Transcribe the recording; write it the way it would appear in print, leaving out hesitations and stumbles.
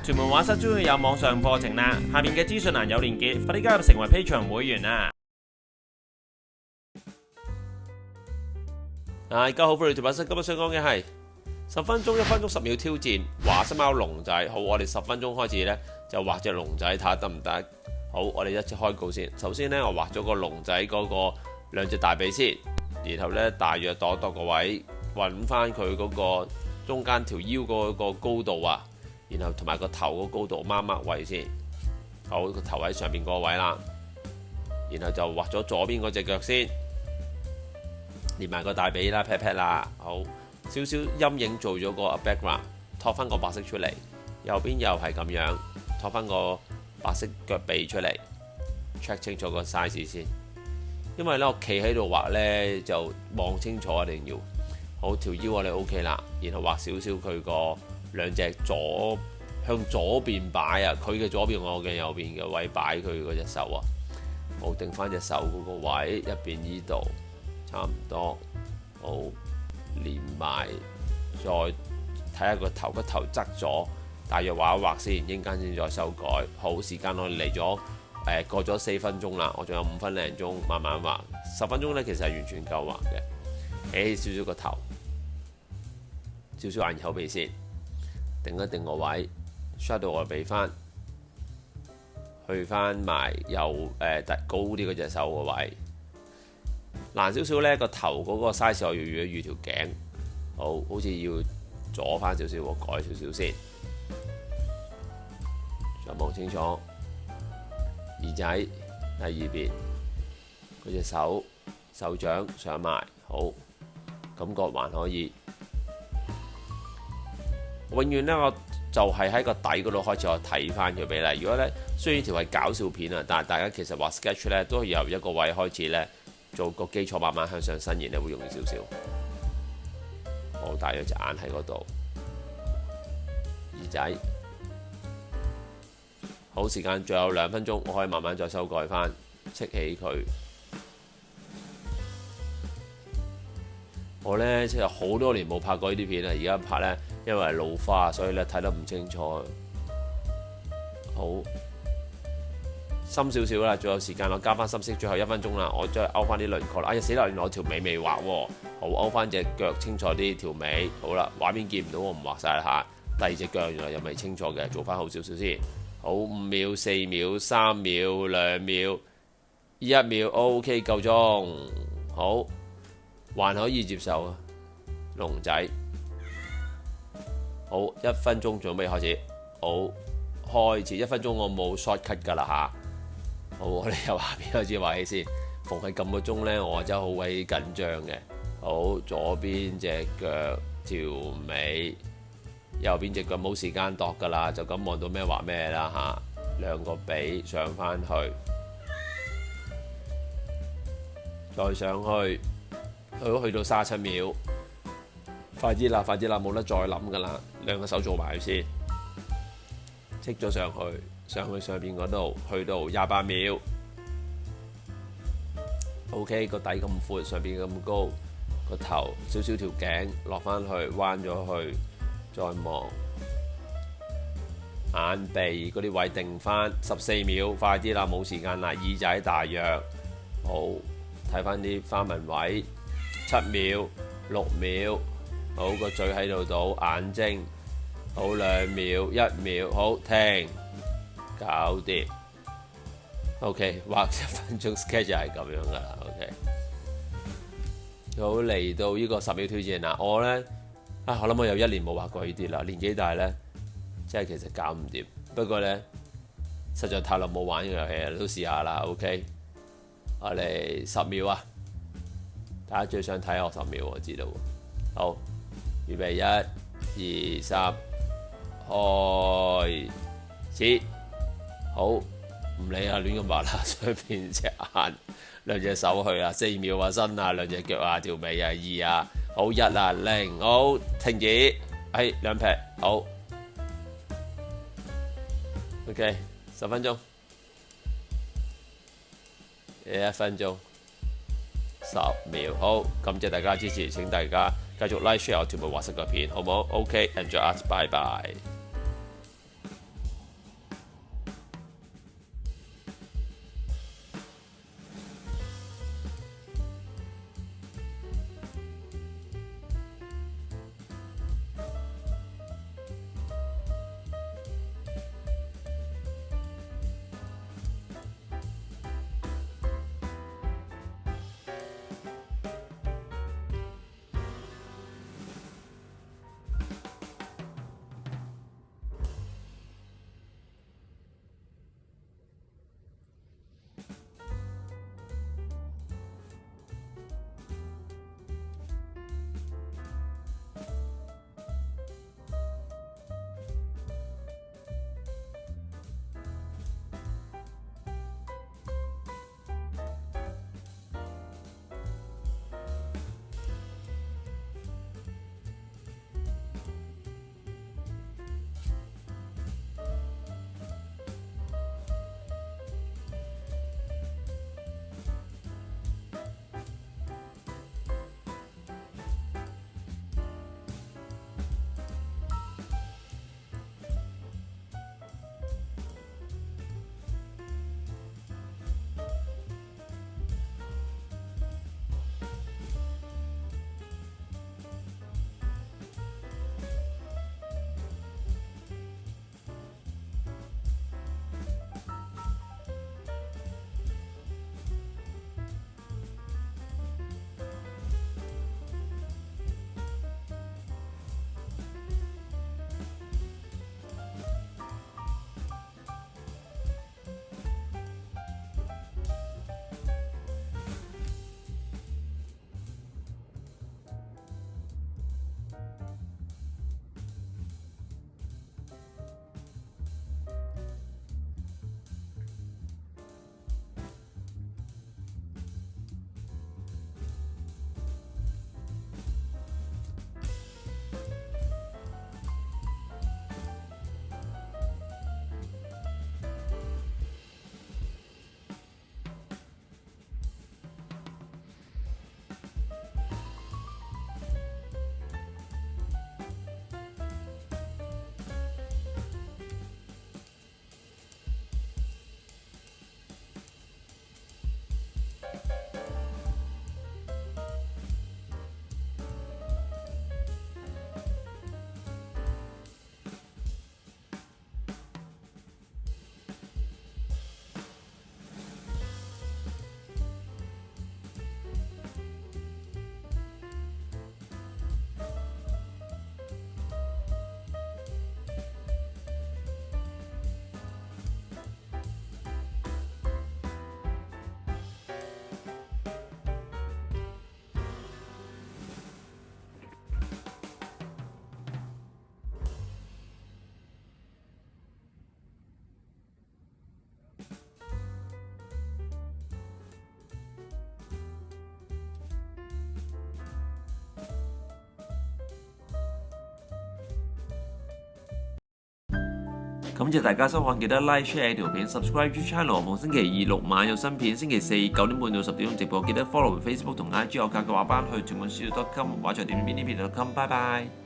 屯門畫室終於有網上課程啦，下面嘅資訊欄有連結，快啲加入成為 Patreon 會員啦！大家好，歡迎嚟到畫室，今日想講嘅係10分鐘、1分鐘、10秒挑戰畫室貓龍仔。好，我哋10分鐘開始呢，就畫隻龍仔睇下得唔得？好，我哋一齊開稿先。首先呢，我畫咗個龍仔嗰個兩隻大髀先，然後呢，大約度個位，揾翻佢嗰個中間條腰嗰個高度啊。然後同埋個頭個高度掹位先，好，個頭喺上邊嗰個位啦。然後就畫咗左邊嗰隻腳先，連埋個大髀啦、pat pat 啦，好，少少陰影做咗個 background， 托翻個白色出嚟。右邊又係咁樣，托翻個白色腳臂出嚟 ，check 清楚個 size 先。因為呢，我企喺度畫呢，就望清楚一定要。好，條腰我哋 OK 啦，然後畫少少佢個兩隻向左邊擺啊，佢嘅左邊我嘅右邊嘅位擺佢嗰隻手啊，好，定翻隻手嗰個位入邊呢度差唔多，好，連埋再睇下個頭側咗，大約畫一畫先，陣間先再修改。好，時間我嚟咗過咗4分鐘啦，我仲有5分零鐘慢慢畫，10分鐘呢，其實係完全夠畫嘅，起少少個頭，少少眼耳口鼻先。定一定個位 ，shadow 我俾翻，去翻埋右高啲嗰隻手個位，難少少呢個頭嗰個 size 我要預條頸，好似要左翻少少喎，改少少先，再望清楚耳仔第二邊嗰隻手掌上埋，好，感覺還可以。永遠呢，我就係喺個底嗰度開始，我睇翻佢比例。如果呢，雖然條係搞笑片啊，但係大家其實畫 sketch 呢，都係由一個位開始呢，做個基礎，慢慢向上伸延呢，會容易少少。好，大約隻眼喺嗰度，耳仔。好，時間仲有2分鐘，我可以慢慢再修改翻，戚起佢。我呢，其實好多年冇拍過呢啲片啦，而家拍呢，因為係老花，所以咧睇得唔清楚。好，深少少啦，仲有時間，我加翻深色，最後1分鐘啦，我再勾翻啲輪廓啦。哎呀死啦，原來我條尾未畫喎。好，勾翻隻腳清楚啲條尾。好啦，畫面見唔到，我唔畫晒啦嚇。第二隻腳原來又未清楚嘅，做翻好少少先。好，5秒、4秒、3秒、2秒、1秒 ，OK 夠鐘。好，還可以接受啊，龍仔。好，1分鐘準備開始。好，開始1分鐘，我冇 short cut 㗎啦嚇。好，我哋由下邊開始畫起先。逢係撳個鐘呢，我真係好鬼緊張嘅。好，左邊隻腳條尾，右邊隻腳冇時間度㗎啦，就咁望到咩畫咩啦嚇。兩個髀上翻去，再上去，去到37秒。快啲啦，快啲啦，冇得再諗㗎啦！兩個手做埋先，剔咗上邊嗰度，去到28秒。OK， 個底咁闊，上邊咁高，個頭少少條頸落翻去，彎咗去，再望眼鼻嗰啲位定翻14秒，快啲啦，冇時間啦！耳仔大約好，睇翻啲花紋位7秒、6秒。好，個嘴喺度倒，眼睛好2秒、1秒，好停，搞掂。OK， 畫1分鐘 sketch 就係咁樣噶啦。OK， 好，嚟到呢個10秒挑戰啦。我呢，我諗我有1年冇畫過呢啲啦，年紀大呢，真係其實搞唔掂。不過呢，實在太耐冇玩呢個遊戲啦，都試下啦。OK， 我嚟10秒啊！大家最想睇我10秒，我知道。好。預備1、2、3，開始。好，唔理啊，亂咁畫啦，上邊隻眼、兩隻手去啊，4秒啊，身啊，兩隻腳啊，條尾啊，2啊，好1啊0，好停止，兩撇，好 ，OK， 10分鐘，1分鐘，10秒，好，感謝大家支持，請大家繼續 like share 我屯門畫室嘅片，好唔好？OK，enjoy us，拜拜。感謝大家收看，記得 like share 條片 subscribe channel。逢星期二6晚有新片，星期四9點半到10點鐘直播，記得 follow Facebook 同 IG 我教嘅畫班去全本書.com 畫在點邊呢邊.com，拜拜。